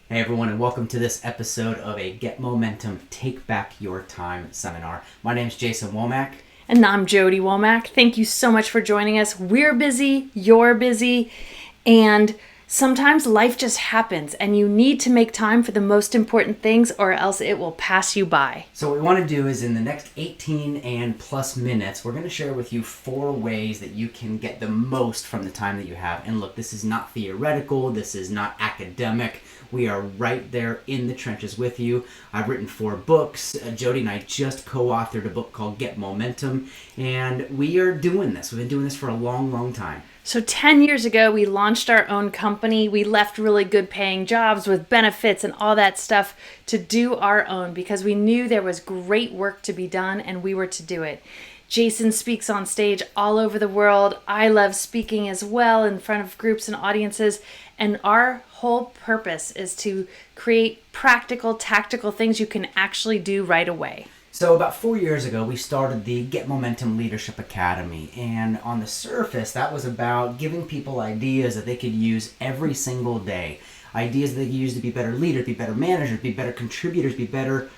Hey everyone, and welcome to this episode of a Get Momentum, Take Back Your Time seminar. My name is Jason Womack. And I'm Jody Womack. Thank you so much for joining us. We're busy, you're busy, and sometimes life just happens and you need to make time for the most important things or else it will pass you by. So what we want to do is in the next 18 and plus minutes, we're going to share with you 4 ways that you can get the most from the time that you have. And look, this is not theoretical, this is not academic. We are right there in the trenches with you. I've written 4 books. Jody and I just co-authored a book called Get Momentum, and we are doing this. We've been doing this for a long, long time. So 10 years ago, we launched our own company. We left really good paying jobs with benefits and all that stuff to do our own because we knew there was great work to be done and we were to do it. Jason speaks on stage all over the world. I love speaking as well in front of groups and audiences. And our whole purpose is to create practical, tactical things you can actually do right away. So about 4 years ago, we started the Get Momentum Leadership Academy. And on the surface, that was about giving people ideas that they could use every single day. Ideas that they could use to be better leaders, be better managers, be better contributors, be better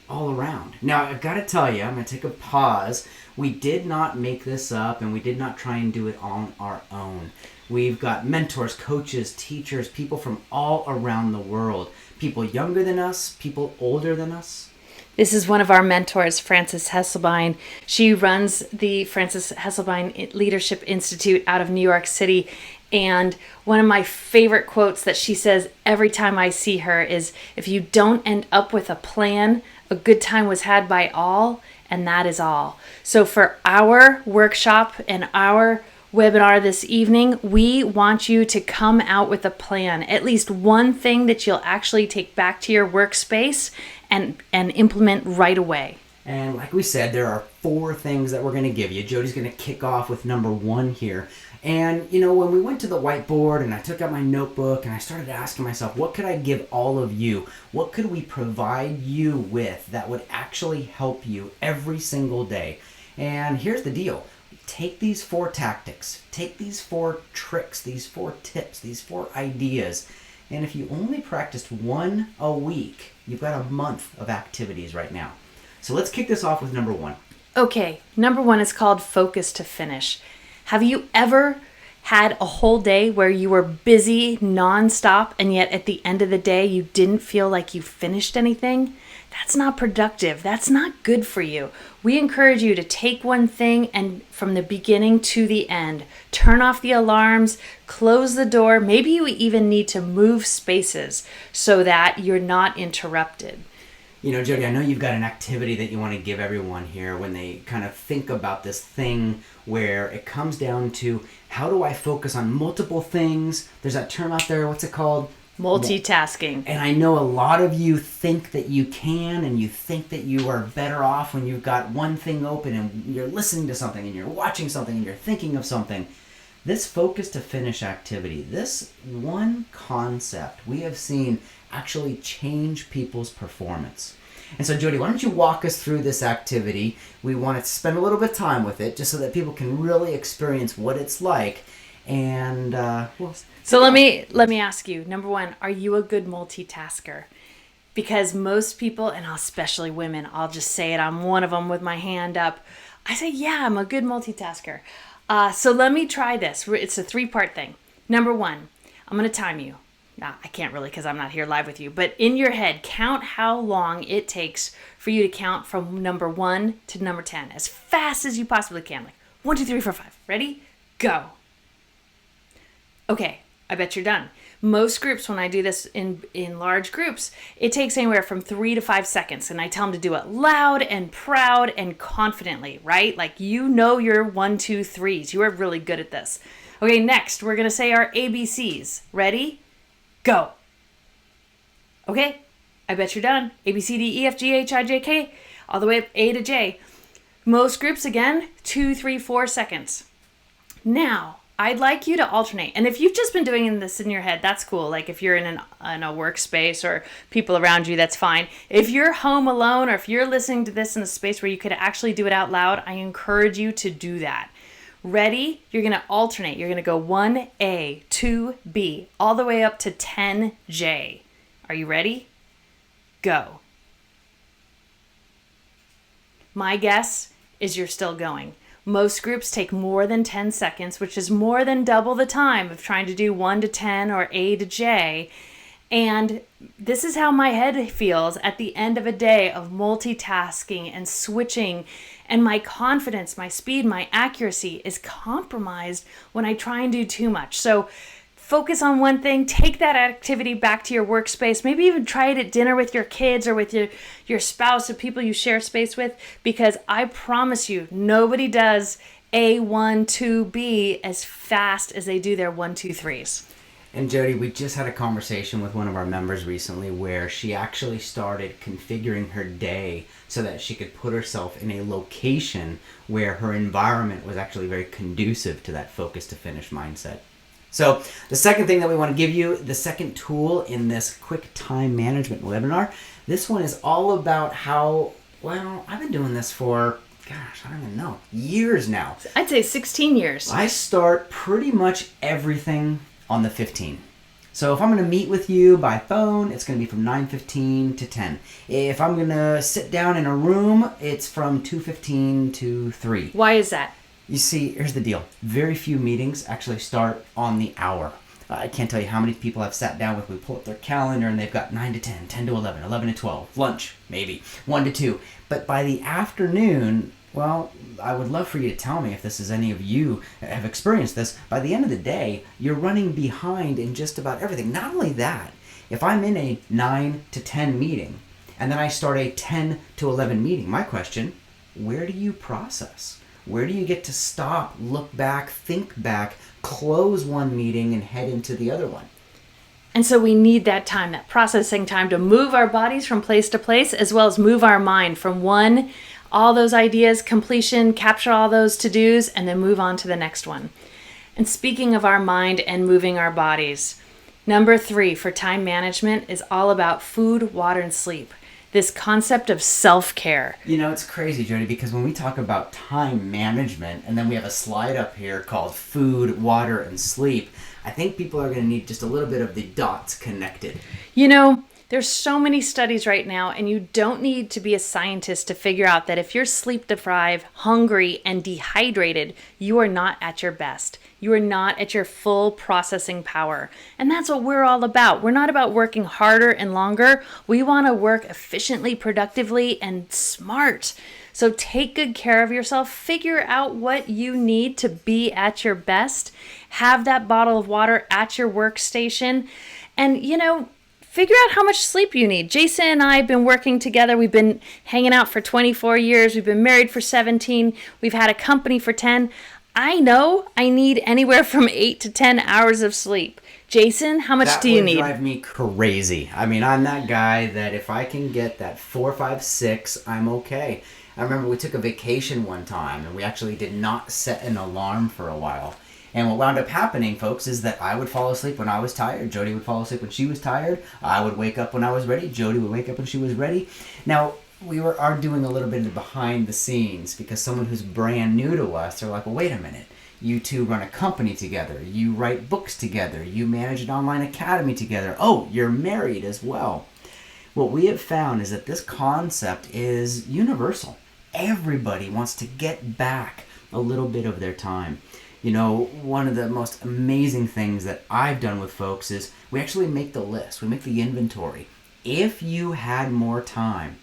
all around. Now, I've got to tell you, I'm going to take a pause. We did not make this up, and we did not try and do it on our own. We've got mentors, coaches, teachers, people from all around the world. People younger than us, people older than us. This is one of our mentors, Frances Hesselbein. She runs the Frances Hesselbein Leadership Institute out of New York City. And one of my favorite quotes that she says every time I see her is, if you don't end up with a plan, a good time was had by all, and that is all. So for our workshop and our webinar this evening, we want you to come out with a plan, at least one thing that you'll actually take back to your workspace and implement right away. And like we said, there are 4 things that we're going to give you. Jody's going to kick off with number 1 here. And, when we went to the whiteboard and I took out my notebook and I started asking myself, what could I give all of you? What could we provide you with that would actually help you every single day? And here's the deal. Take these 4 tactics, take these 4 tricks, these 4 tips, these 4 ideas, and if you only practiced 1 a week, you've got a month of activities right now. So let's kick this off with number 1. Okay, number 1 is called focus to finish. Have you ever had a whole day where you were busy nonstop and yet at the end of the day you didn't feel like you finished anything? That's not productive. That's not good for you. We encourage you to take one thing and from the beginning to the end, turn off the alarms, close the door. Maybe you even need to move spaces so that you're not interrupted. Jody, I know you've got an activity that you want to give everyone here when they kind of think about this thing where it comes down to, how do I focus on multiple things? There's that term out there, what's it called? Multitasking. And I know a lot of you think that you can, and you think that you are better off when you've got one thing open and you're listening to something and you're watching something and you're thinking of something. This focus to finish activity, this one concept we have seen actually change people's performance. And so, Jody, why don't you walk us through this activity? We want to spend a little bit of time with it just so that people can really experience what it's like. And So let me ask you, number 1, are you a good multitasker? Because most people, and especially women, I'll just say it, I'm one of them with my hand up. I say, yeah, I'm a good multitasker. So let me try this. It's a 3-part thing. Number 1, I'm going to time you. Nah, I can't really because I'm not here live with you. But in your head, count how long it takes for you to count from number 1 to number 10 as fast as you possibly can. Like 1, 2, 3, 4, 5. Ready? Go. Okay, I bet you're done. Most groups, when I do this in large groups, it takes anywhere from 3 to 5 seconds. And I tell them to do it loud and proud and confidently, right? Like your 1, 2, 3s. You are really good at this. Okay, next, we're going to say our ABCs. Ready? Go. Okay, I bet you're done. A, B, C, D, E, F, G, H, I, J, K, all the way up A to J. Most groups, again, 2, 3, 4 seconds. Now, I'd like you to alternate. And if you've just been doing this in your head, that's cool. Like if you're in a workspace or people around you, that's fine. If you're home alone or if you're listening to this in a space where you could actually do it out loud, I encourage you to do that. Ready? You're going to alternate. You're going to go 1A, 2B, all the way up to 10J. Are you ready? Go. My guess is you're still going. Most groups take more than 10 seconds, which is more than double the time of trying to do 1 to 10 or A to J. And this is how my head feels at the end of a day of multitasking and switching. And my confidence, my speed, my accuracy is compromised when I try and do too much. So focus on one thing, take that activity back to your workspace, maybe even try it at dinner with your kids or with your spouse or people you share space with, because I promise you, nobody does A1, 2B as fast as they do their 1, 2, 3s. And Jody, we just had a conversation with one of our members recently where she actually started configuring her day so that she could put herself in a location where her environment was actually very conducive to that focus to finish mindset. So the second thing that we want to give you, the second tool in this quick time management webinar, this one is all about how, well, I've been doing this for, gosh, I don't even know, years now. I'd say 16 years. I start pretty much everything on the 15. So if I'm going to meet with you by phone, it's going to be from 9:15 to 10. If I'm going to sit down in a room, it's from 2:15 to 3. Why is that? You see, here's the deal. Very few meetings actually start on the hour. I can't tell you how many people I've sat down with. We pull up their calendar and they've got 9 to 10, 10 to 11, 11 to 12, lunch, maybe, 1 to 2. But by the afternoon, well, I would love for you to tell me if this is any of you have experienced this. By the end of the day, you're running behind in just about everything. Not only that, if I'm in a 9 to 10 meeting and then I start a 10 to 11 meeting, my question, where do you process? Where do you get to stop, look back, think back, close one meeting and head into the other one? And so we need that time, that processing time to move our bodies from place to place, as well as move our mind from one, all those ideas, completion, capture all those to-dos, and then move on to the next one. And speaking of our mind and moving our bodies, number 3 for time management is all about food, water, and sleep. This concept of self-care. You know, it's crazy, Jody, because when we talk about time management, and then we have a slide up here called food, water, and sleep, I think people are going to need just a little bit of the dots connected. You know, there's so many studies right now, and you don't need to be a scientist to figure out that if you're sleep deprived, hungry, and dehydrated, you are not at your best. You are not at your full processing power. And that's what we're all about. We're not about working harder and longer. We want to work efficiently, productively, and smart. So take good care of yourself. Figure out what you need to be at your best. Have that bottle of water at your workstation. And, you know, figure out how much sleep you need. Jason and I have been working together. We've been hanging out for 24 years. We've been married for 17. We've had a company for 10. I know I need anywhere from 8 to 10 hours of sleep. Jason, how much do you need? That would drive me crazy. I mean, I'm that guy that if I can get that 4, 5, 6, I'm okay. I remember we took a vacation one time and we actually did not set an alarm for a while. And what wound up happening, folks, is that I would fall asleep when I was tired. Jody would fall asleep when she was tired. I would wake up when I was ready. Jody would wake up when she was ready. Now, we are doing a little bit of behind the scenes because someone who's brand new to us, they're like, well, wait a minute. You two run a company together. You write books together. You manage an online academy together. Oh, you're married as well. What we have found is that this concept is universal. Everybody wants to get back a little bit of their time. You know, one of the most amazing things that I've done with folks is we actually make the list. We make the inventory. If you had more time,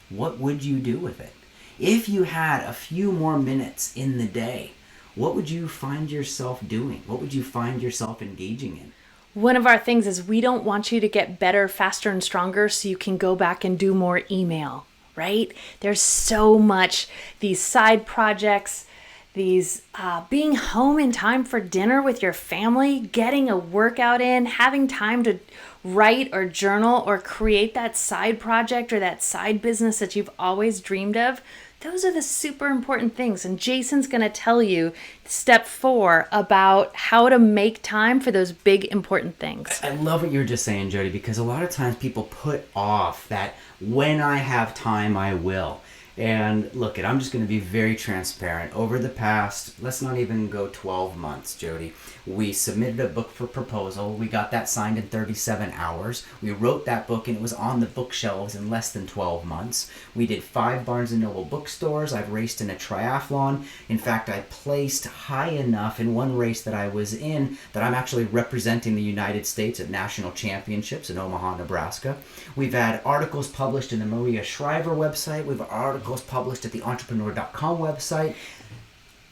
what would you do with it? If you had a few more minutes in the day, what would you find yourself doing? What would you find yourself engaging in? One of our things is we don't want you to get better, faster, and stronger so you can go back and do more email, right? There's so much, these side projects, these being home in time for dinner with your family, getting a workout in, having time to write or journal or create that side project or that side business that you've always dreamed of. Those are the super important things. And Jason's going to tell you step 4 about how to make time for those big important things. I love what you were just saying, Jody, because a lot of times people put off that when I have time, I will. And look, I'm just going to be very transparent. Over the past, let's not even go 12 months, Jody. We submitted a book for proposal. We got that signed in 37 hours. We wrote that book and it was on the bookshelves in less than 12 months. We did 5 Barnes & Noble bookstores. I've raced in a triathlon. In fact, I placed high enough in one race that I was in that I'm actually representing the United States at national championships in Omaha, Nebraska. We've had articles published in the Maria Shriver website. We've had articles published at the entrepreneur.com website.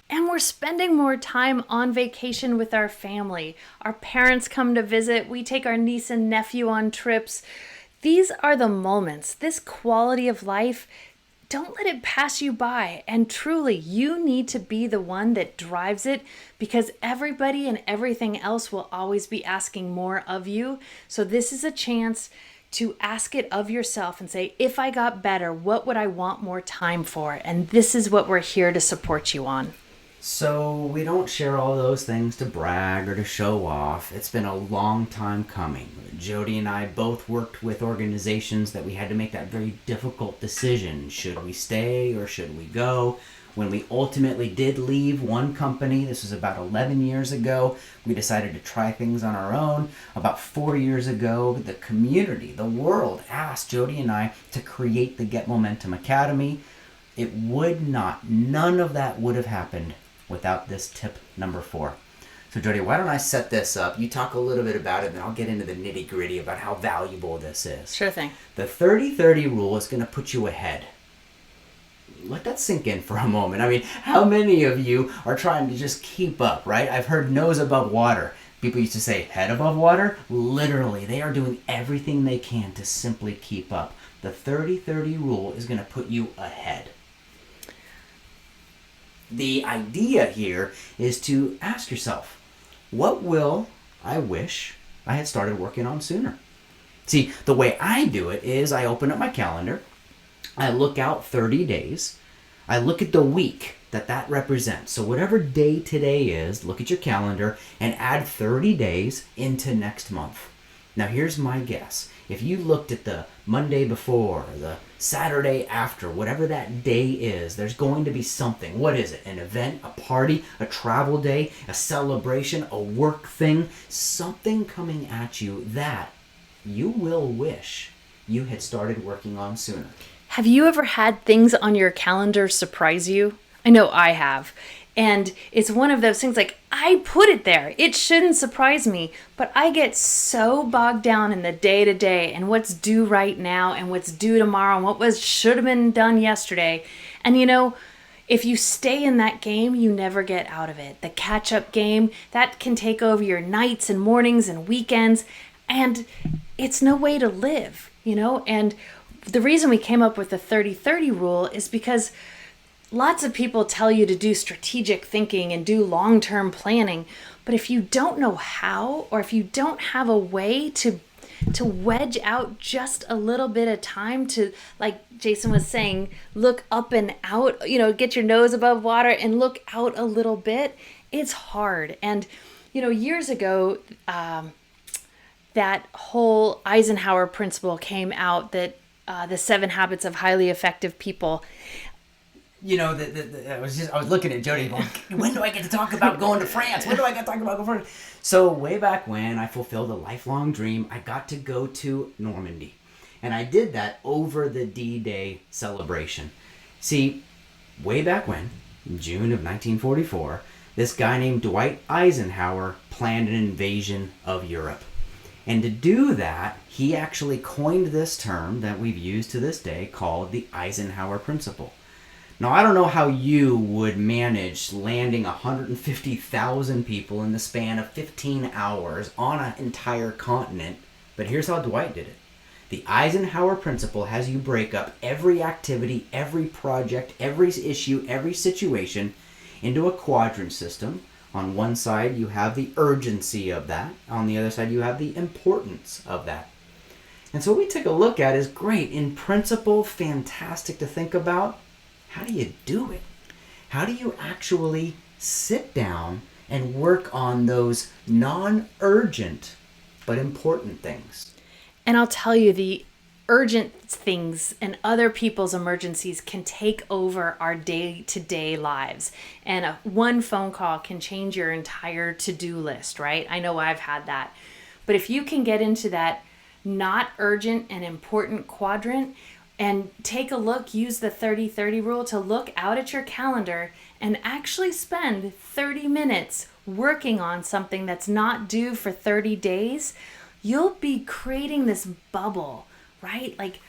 And we're spending more time on vacation with our family. Our parents come to visit. We take our niece and nephew on trips. These are the moments, this quality of life. Don't let it pass you by. And truly, you need to be the one that drives it, because everybody and everything else will always be asking more of you. So this is a chance to ask it of yourself and say, if I got better, what would I want more time for? And this is what we're here to support you on. So we don't share all those things to brag or to show off. It's been a long time coming. Jody and I both worked with organizations that we had to make that very difficult decision. Should we stay or should we go? When we ultimately did leave one company, this was about 11 years ago, we decided to try things on our own. About 4 years ago, the community, the world, asked Jody and I to create the Get Momentum Academy. It would not, none of that would have happened without this tip number 4. So Jody, why don't I set this up? You talk a little bit about it, and I'll get into the nitty gritty about how valuable this is. Sure thing. The 30-30 rule is going to put you ahead. Let that sink in for a moment. I mean, how many of you are trying to just keep up, right? I've heard nose above water. People used to say head above water. Literally, they are doing everything they can to simply keep up. The 30-30 rule is going to put you ahead. The idea here is to ask yourself, what will I wish I had started working on sooner? See, the way I do it is I open up my calendar, I look out 30 days, I look at the week that represents. So whatever day today is, look at your calendar and add 30 days into next month. Now here's my guess. If you looked at the Monday before, the Saturday after, whatever that day is, there's going to be something. What is it? An event, a party, a travel day, a celebration, a work thing, something coming at you that you will wish you had started working on sooner. Have you ever had things on your calendar surprise you? I know I have. And it's one of those things, like, I put it there. It shouldn't surprise me, but I get so bogged down in the day-to-day and what's due right now and what's due tomorrow and what should have been done yesterday. And you know, if you stay in that game, you never get out of it. The catch-up game, that can take over your nights and mornings and weekends, and it's no way to live, you know? And the reason we came up with the 30-30 rule is because lots of people tell you to do strategic thinking and do long-term planning, but if you don't know how, or if you don't have a way to wedge out just a little bit of time to, like Jason was saying, look up and out, you know, get your nose above water and look out a little bit, it's hard. And, you know, years ago, that whole Eisenhower principle came out, that the 7 habits of highly effective people. You know, I was looking at Jody going, when do I get to talk about going to France? When do I get to talk about going to France? So way back when, I fulfilled a lifelong dream. I got to go to Normandy. And I did that over the D-Day celebration. See, way back when, in June of 1944, this guy named Dwight Eisenhower planned an invasion of Europe. And to do that, he actually coined this term that we've used to this day called the Eisenhower Principle. Now, I don't know how you would manage landing 150,000 people in the span of 15 hours on an entire continent, but here's how Dwight did it. The Eisenhower Principle has you break up every activity, every project, every issue, every situation into a quadrant system. On one side, you have the urgency of that. On the other side, you have the importance of that. And so what we take a look at is great. In principle, fantastic to think about. How do you do it? How do you actually sit down and work on those non-urgent but important things? And I'll tell you, the urgent things and other people's emergencies can take over our day-to-day lives. And one phone call can change your entire to-do list, right? I know I've had that. But if you can get into that not urgent and important quadrant and take a look, use the 30-30 rule to look out at your calendar and actually spend 30 minutes working on something that's not due for 30 days, you'll be creating this bubble, right? Like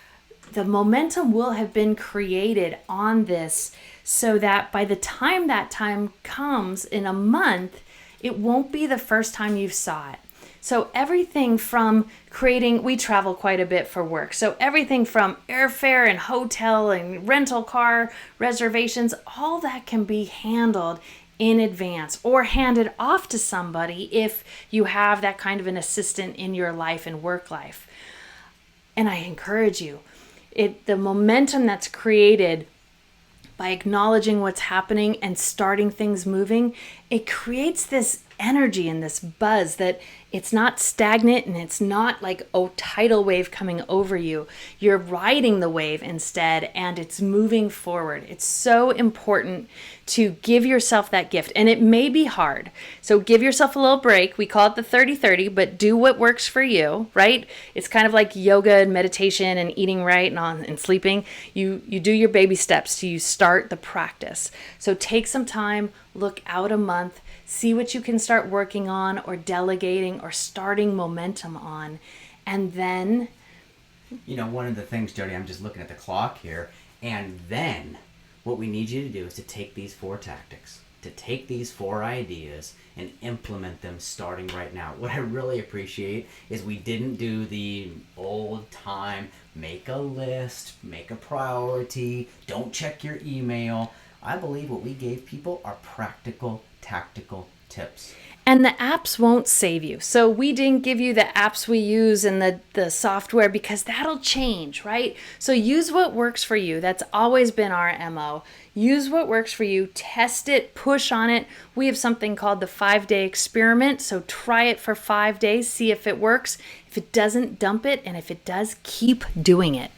the momentum will have been created on this so that by the time that time comes in a month, it won't be the first time you saw it. So everything from creating, we travel quite a bit for work. So everything from airfare and hotel and rental car reservations, all that can be handled in advance or handed off to somebody if you have that kind of an assistant in your life and work life. And I encourage you, the momentum that's created by acknowledging what's happening and starting things moving, it creates this energy and this buzz that it's not stagnant and it's not like a tidal wave coming over you. You're riding the wave instead and it's moving forward. It's so important to give yourself that gift, and it may be hard. So give yourself a little break. We call it the 30-30, but do what works for you, right? It's kind of like yoga and meditation and eating right and sleeping. You do your baby steps till you start the practice. So take some time, look out a month, see what you can start working on or delegating or starting momentum on. And then, one of the things, Jody, I'm just looking at the clock here, and then what we need you to do is to take these 4 tactics, to take these 4 ideas and implement them starting right now. What I really appreciate is we didn't do the old time, make a list, make a priority, don't check your email. I believe what we gave people are practical, tactical tips. And the apps won't save you. So we didn't give you the apps we use and the software because that'll change, right? So use what works for you. That's always been our MO. Use what works for you, test it, push on it. We have something called the 5-day experiment. So try it for 5 days, see if it works. If it doesn't, dump it. And if it does, keep doing it.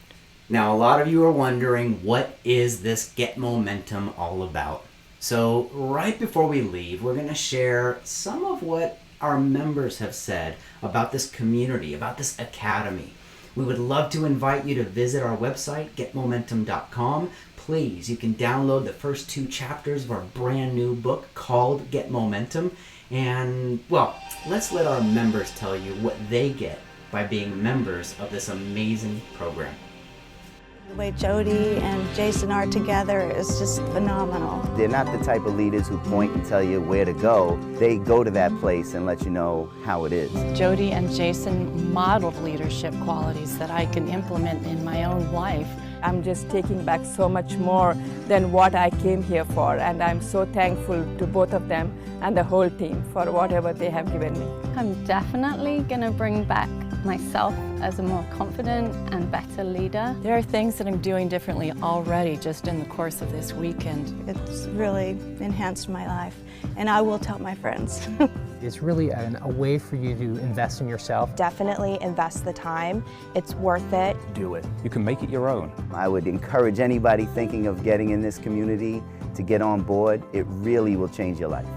Now, a lot of you are wondering, what is this Get Momentum all about? So right before we leave, we're going to share some of what our members have said about this community, about this academy. We would love to invite you to visit our website, getmomentum.com. Please, you can download the first 2 chapters of our brand new book called Get Momentum. And, well, let's let our members tell you what they get by being members of this amazing program. The way Jody and Jason are together is just phenomenal. They're not the type of leaders who point and tell you where to go. They go to that place and let you know how it is. Jody and Jason modeled leadership qualities that I can implement in my own life. I'm just taking back so much more than what I came here for, and I'm so thankful to both of them and the whole team for whatever they have given me. I'm definitely going to bring back myself as a more confident and better leader. There are things that I'm doing differently already just in the course of this weekend. It's really enhanced my life, and I will tell my friends. It's really a way for you to invest in yourself. Definitely invest the time. It's worth it. Do it. You can make it your own. I would encourage anybody thinking of getting in this community to get on board. It really will change your life.